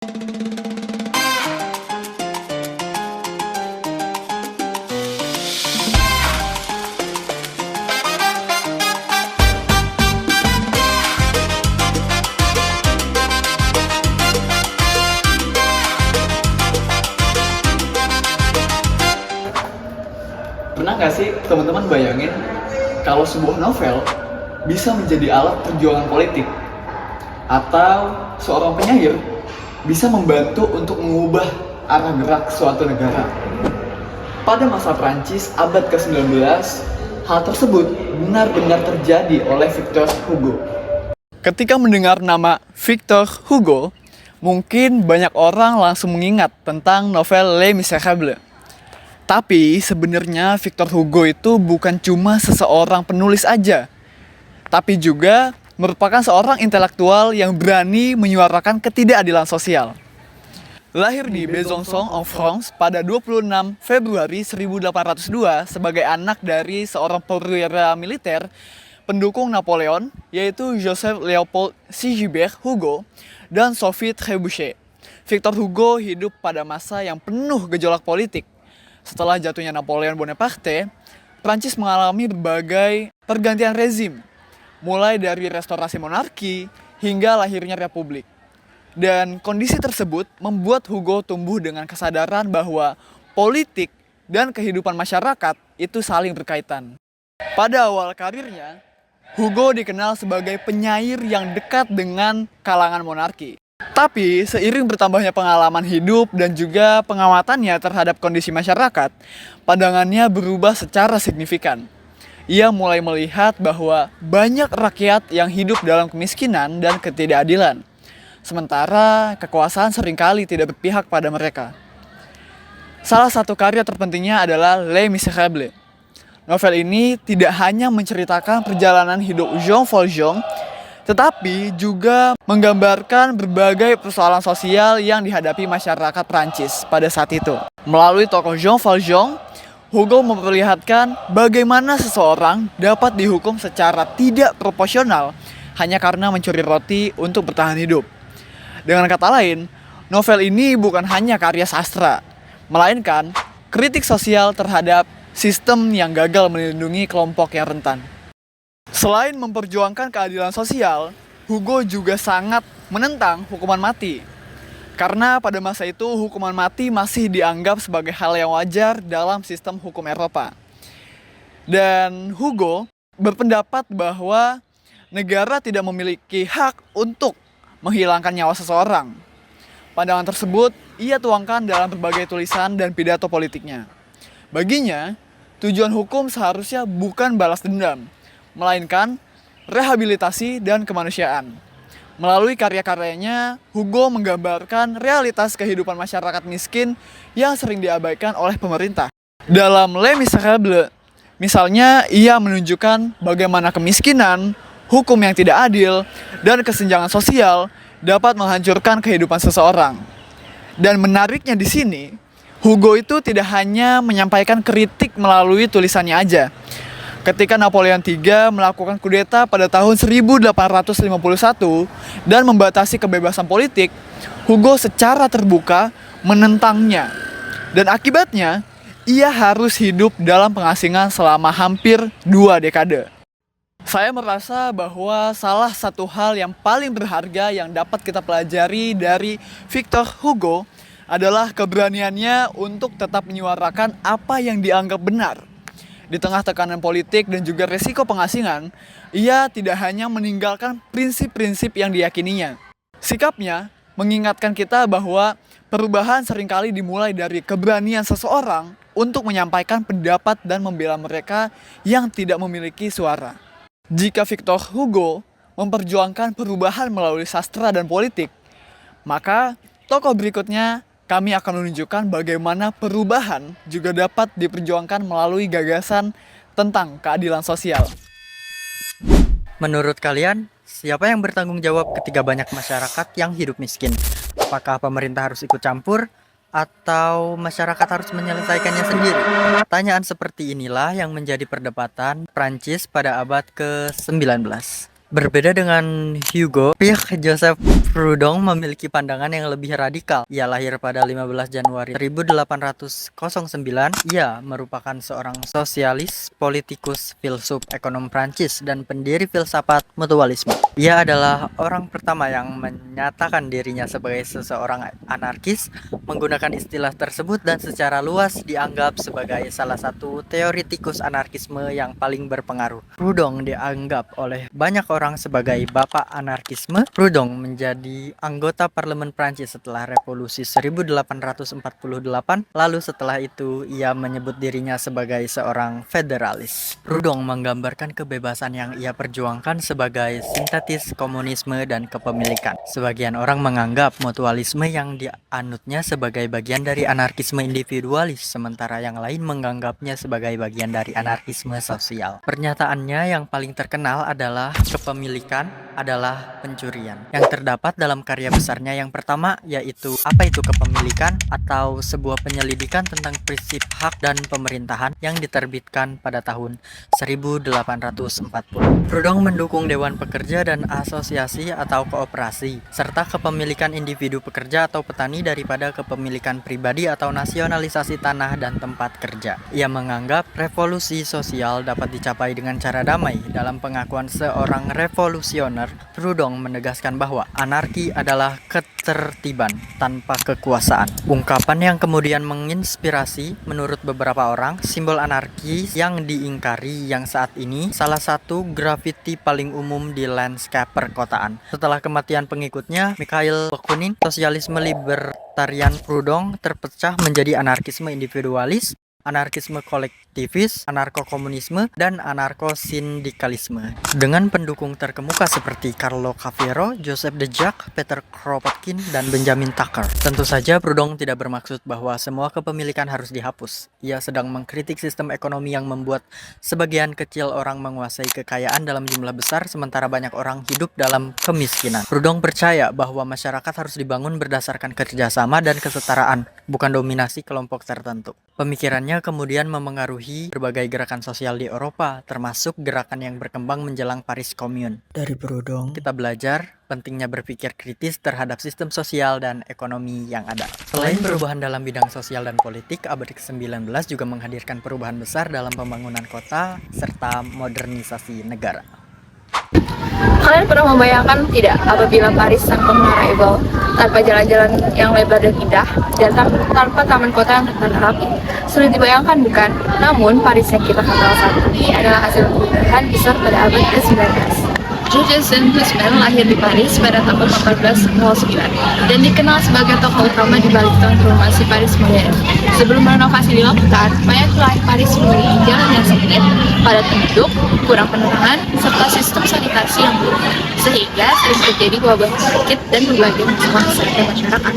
Pernah nggak sih teman-teman bayangin kalau sebuah novel bisa menjadi alat perjuangan politik? Atau seorang penyair bisa membantu untuk mengubah arah gerak suatu negara? Pada masa Prancis abad ke-19, hal tersebut benar-benar terjadi oleh Victor Hugo. Ketika mendengar nama Victor Hugo, mungkin banyak orang langsung mengingat tentang novel Les Misérables. Tapi sebenarnya Victor Hugo itu bukan cuma seseorang penulis aja, tapi juga merupakan seorang intelektual yang berani menyuarakan ketidakadilan sosial. Lahir di Besançon, en France pada 26 Februari 1802 sebagai anak dari seorang perwira militer pendukung Napoleon, yaitu Joseph Léopold Sigebert Hugo dan Sophie Trébuchet. Victor Hugo hidup pada masa yang penuh gejolak politik. Setelah jatuhnya Napoleon Bonaparte, Prancis mengalami berbagai pergantian rezim, mulai dari restorasi monarki hingga lahirnya republik. Dan kondisi tersebut membuat Hugo tumbuh dengan kesadaran bahwa politik dan kehidupan masyarakat itu saling berkaitan. Pada awal karirnya, Hugo dikenal sebagai penyair yang dekat dengan kalangan monarki. Tapi seiring bertambahnya pengalaman hidup dan juga pengamatannya terhadap kondisi masyarakat, pandangannya berubah secara signifikan. Ia mulai melihat bahwa banyak rakyat yang hidup dalam kemiskinan dan ketidakadilan, sementara kekuasaan seringkali tidak berpihak pada mereka. Salah satu karya terpentingnya adalah Les Misérables. Novel ini tidak hanya menceritakan perjalanan hidup Jean Valjean, tetapi juga menggambarkan berbagai persoalan sosial yang dihadapi masyarakat Prancis pada saat itu. Melalui tokoh Jean Valjean, Hugo memperlihatkan bagaimana seseorang dapat dihukum secara tidak proporsional hanya karena mencuri roti untuk bertahan hidup. Dengan kata lain, novel ini bukan hanya karya sastra, melainkan kritik sosial terhadap sistem yang gagal melindungi kelompok yang rentan. Selain memperjuangkan keadilan sosial, Hugo juga sangat menentang hukuman mati. Karena pada masa itu hukuman mati masih dianggap sebagai hal yang wajar dalam sistem hukum Eropa. Dan Hugo berpendapat bahwa negara tidak memiliki hak untuk menghilangkan nyawa seseorang. Pandangan tersebut ia tuangkan dalam berbagai tulisan dan pidato politiknya. Baginya, tujuan hukum seharusnya bukan balas dendam, melainkan rehabilitasi dan kemanusiaan. Melalui karya-karyanya, Hugo menggambarkan realitas kehidupan masyarakat miskin yang sering diabaikan oleh pemerintah. Dalam Les Misérables, misalnya ia menunjukkan bagaimana kemiskinan, hukum yang tidak adil, dan kesenjangan sosial dapat menghancurkan kehidupan seseorang. Dan menariknya di sini, Hugo itu tidak hanya menyampaikan kritik melalui tulisannya aja. Ketika Napoleon III melakukan kudeta pada tahun 1851 dan membatasi kebebasan politik, Hugo secara terbuka menentangnya. Dan akibatnya, ia harus hidup dalam pengasingan selama hampir 2 dekade. Saya merasa bahwa salah satu hal yang paling berharga yang dapat kita pelajari dari Victor Hugo adalah keberaniannya untuk tetap menyuarakan apa yang dianggap benar. Di tengah tekanan politik dan juga resiko pengasingan, ia tidak hanya meninggalkan prinsip-prinsip yang diyakininya. Sikapnya mengingatkan kita bahwa perubahan seringkali dimulai dari keberanian seseorang untuk menyampaikan pendapat dan membela mereka yang tidak memiliki suara. Jika Victor Hugo memperjuangkan perubahan melalui sastra dan politik, maka tokoh berikutnya kami akan menunjukkan bagaimana perubahan juga dapat diperjuangkan melalui gagasan tentang keadilan sosial. Menurut kalian, siapa yang bertanggung jawab ketika banyak masyarakat yang hidup miskin? Apakah pemerintah harus ikut campur atau masyarakat harus menyelesaikannya sendiri? Pertanyaan seperti inilah yang menjadi perdebatan Prancis pada abad ke-19. Berbeda dengan Hugo, pihak Joseph Proudhon memiliki pandangan yang lebih radikal. Ia lahir pada 15 Januari 1809. Ia merupakan seorang sosialis, politikus, filsuf, ekonom Prancis, dan pendiri filsafat mutualisme. Ia adalah orang pertama yang menyatakan dirinya sebagai seseorang anarkis, menggunakan istilah tersebut dan secara luas dianggap sebagai salah satu teoritikus anarkisme yang paling berpengaruh. Proudhon dianggap oleh banyak orang sebagai bapak anarkisme. Proudhon menjadi anggota parlemen Prancis setelah revolusi 1848, lalu setelah itu ia menyebut dirinya sebagai seorang federalis. Proudhon menggambarkan kebebasan yang ia perjuangkan sebagai sintetis komunisme dan kepemilikan. Sebagian orang menganggap mutualisme yang dianutnya sebagai bagian dari anarkisme individualis, sementara yang lain menganggapnya sebagai bagian dari anarkisme sosial. Pernyataannya yang paling terkenal adalah kepemilikan adalah pencurian, yang terdapat dalam karya besarnya yang pertama, yaitu Apa Itu Kepemilikan, atau sebuah penyelidikan tentang prinsip hak dan pemerintahan yang diterbitkan pada tahun 1840. Proudhon mendukung Dewan Pekerja dan asosiasi atau koperasi, serta kepemilikan individu pekerja atau petani daripada kepemilikan pribadi atau nasionalisasi tanah dan tempat kerja. Ia menganggap revolusi sosial dapat dicapai dengan cara damai. Dalam pengakuan seorang revolusioner, Proudhon menegaskan bahwa anarki adalah ketertiban tanpa kekuasaan. Ungkapan yang kemudian menginspirasi menurut beberapa orang simbol anarki yang diingkari yang saat ini salah satu grafiti paling umum di landscape perkotaan. Setelah kematian pengikutnya, Mikhail Bakunin, sosialisme libertarian Proudhon terpecah menjadi anarkisme individualis, anarkisme kolektivis, anarko-komunisme, dan anarko-sindikalisme. Dengan pendukung terkemuka seperti Carlo Cavero, Joseph de Jacques, Peter Kropotkin, dan Benjamin Tucker. Tentu saja Proudhon tidak bermaksud bahwa semua kepemilikan harus dihapus. Ia sedang mengkritik sistem ekonomi yang membuat sebagian kecil orang menguasai kekayaan dalam jumlah besar sementara banyak orang hidup dalam kemiskinan. Proudhon percaya bahwa masyarakat harus dibangun berdasarkan kerjasama dan kesetaraan, bukan dominasi kelompok tertentu. Pemikirannya kemudian memengaruhi berbagai gerakan sosial di Eropa, termasuk gerakan yang berkembang menjelang Paris Commune. Dari Proudhon, kita belajar pentingnya berpikir kritis terhadap sistem sosial dan ekonomi yang ada. Selain perubahan dalam bidang sosial dan politik, abad ke-19 juga menghadirkan perubahan besar dalam pembangunan kota serta modernisasi negara. Kalian pernah membayangkan tidak apabila Paris tanpa menara Eiffel, tanpa jalan-jalan yang lebar dan indah, dan tanpa taman kota yang tertata rapi? Sulit dibayangkan bukan? Namun Paris yang kita kenal saat ini adalah hasil perubahan besar pada abad ke-19. Georges Haussmann lahir di Paris pada tahun 1409 dan dikenal sebagai tokoh utama di balik transformasi Paris modern. Sebelum renovasi dilakukan, banyak wilayah Paris memiliki jalan yang sempit, padat penduduk, kurang penerangan, serta sistem sanitasi yang buruk, sehingga sering terjadi wabah penyakit dan berbagai masalah kesehatan masyarakat.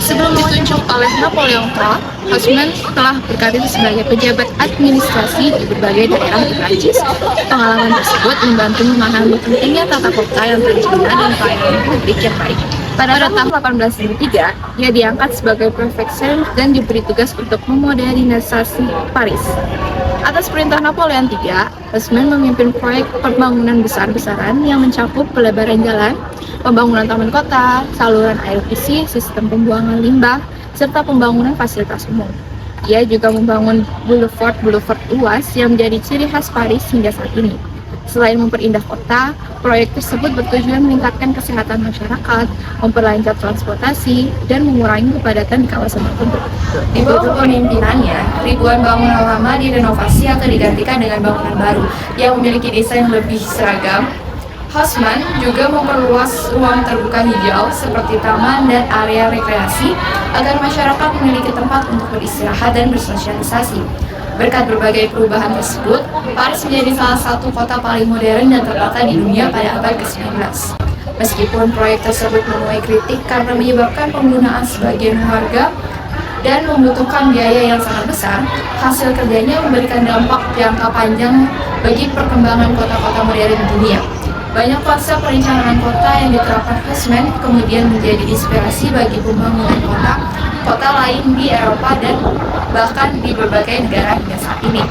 Sebelum ditunjuk oleh Napoleon III, Haussmann telah berkarir sebagai pejabat administrasi di berbagai daerah di Prancis. Pengalaman tersebut membantu memahami pentingnya tata kota yang terencana dan pelayanan publik yang baik. Pada tahun 1853, ia diangkat sebagai prefektur dan diberi tugas untuk memodernisasi Paris. Atas perintah Napoleon III, Haussmann memimpin proyek pembangunan besar-besaran yang mencakup pelebaran jalan, pembangunan taman kota, saluran air bersih, sistem pembuangan limbah, serta pembangunan fasilitas umum. Ia juga membangun boulevard luas yang menjadi ciri khas Paris hingga saat ini. Selain memperindah kota, proyek tersebut bertujuan meningkatkan kesehatan masyarakat, memperlancar transportasi, dan mengurangi kepadatan di kawasan tertentu. Di bawah kepemimpinannya, ribuan bangunan lama direnovasi atau digantikan dengan bangunan baru yang memiliki desain lebih seragam. Haussmann juga memperluas ruang terbuka hijau seperti taman dan area rekreasi agar masyarakat memiliki tempat untuk beristirahat dan bersosialisasi. Berkat berbagai perubahan tersebut, Paris menjadi salah satu kota paling modern dan tertata di dunia pada abad ke-19. Meskipun proyek tersebut menuai kritik karena menyebabkan penggunaan sebagian warga dan membutuhkan biaya yang sangat besar, hasil kerjanya memberikan dampak jangka panjang bagi perkembangan kota-kota modern di dunia. Banyak konsep perencanaan kota yang diterapkan Haussmann kemudian menjadi inspirasi bagi pembangunan kota lain di Eropa dan bahkan di berbagai negara hingga saat ini.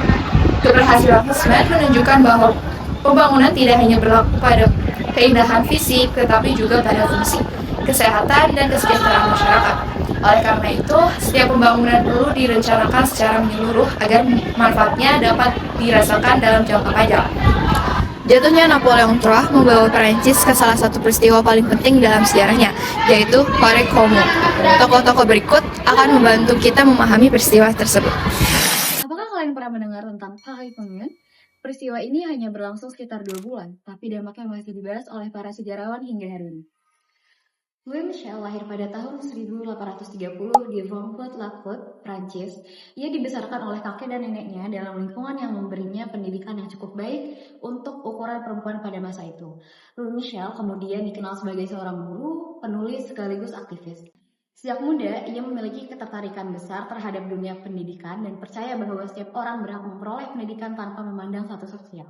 Keberhasilan Haussmann menunjukkan bahwa pembangunan tidak hanya berlaku pada keindahan fisik, tetapi juga pada fungsi, kesehatan, dan kesejahteraan masyarakat. Oleh karena itu, setiap pembangunan perlu direncanakan secara menyeluruh agar manfaatnya dapat dirasakan dalam jangka panjang. Jatuhnya Napoleon III membawa Perancis ke salah satu peristiwa paling penting dalam sejarahnya, yaitu Paris Commune. Tokoh-tokoh berikut akan membantu kita memahami peristiwa tersebut. Apakah kalian pernah mendengar tentang Paris Commune? Peristiwa ini hanya berlangsung sekitar 2 bulan, tapi dampaknya masih dibahas oleh para sejarawan hingga hari ini. Louis Michel lahir pada tahun 1830 di Francfort-la-Côte, Prancis. Ia dibesarkan oleh kakek dan neneknya dalam lingkungan yang memberinya pendidikan yang cukup baik untuk ukuran perempuan pada masa itu. Louis Michel kemudian dikenal sebagai seorang guru, penulis sekaligus aktivis. Sejak muda, ia memiliki ketertarikan besar terhadap dunia pendidikan dan percaya bahwa setiap orang berhak memperoleh pendidikan tanpa memandang status sosial.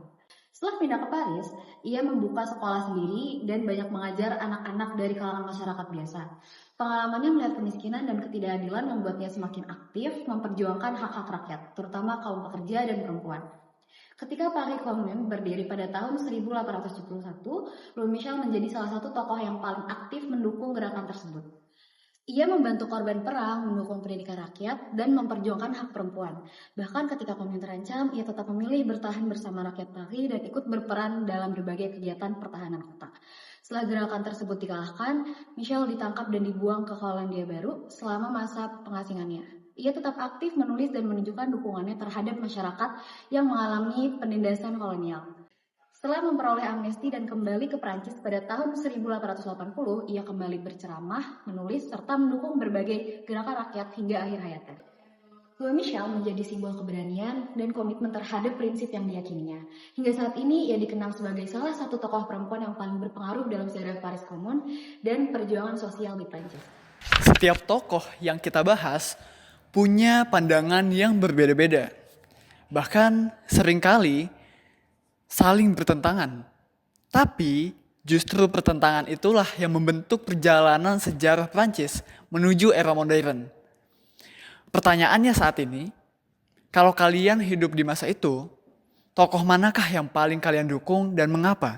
Setelah pindah ke Paris, ia membuka sekolah sendiri dan banyak mengajar anak-anak dari kalangan masyarakat biasa. Pengalamannya melihat kemiskinan dan ketidakadilan membuatnya semakin aktif memperjuangkan hak-hak rakyat, terutama kaum pekerja dan perempuan. Ketika Paris Commune berdiri pada tahun 1871, Louis Michel menjadi salah satu tokoh yang paling aktif mendukung gerakan tersebut. Ia membantu korban perang, mendukung pendidikan rakyat, dan memperjuangkan hak perempuan. Bahkan ketika Commune terancam, ia tetap memilih bertahan bersama rakyat Paris dan ikut berperan dalam berbagai kegiatan pertahanan kota. Setelah gerakan tersebut dikalahkan, Michel ditangkap dan dibuang ke Hollandia Baru selama masa pengasingannya. Ia tetap aktif menulis dan menunjukkan dukungannya terhadap masyarakat yang mengalami penindasan kolonial. Setelah memperoleh amnesti dan kembali ke Prancis pada tahun 1880, ia kembali berceramah, menulis, serta mendukung berbagai gerakan rakyat hingga akhir hayatnya. Louis Michel menjadi simbol keberanian dan komitmen terhadap prinsip yang diyakininya. Hingga saat ini, ia dikenal sebagai salah satu tokoh perempuan yang paling berpengaruh dalam sejarah Paris Commune dan perjuangan sosial di Prancis. Setiap tokoh yang kita bahas punya pandangan yang berbeda-beda. Bahkan seringkali saling bertentangan. Tapi justru pertentangan itulah yang membentuk perjalanan sejarah Prancis menuju era modern. Pertanyaannya saat ini, kalau kalian hidup di masa itu, tokoh manakah yang paling kalian dukung dan mengapa?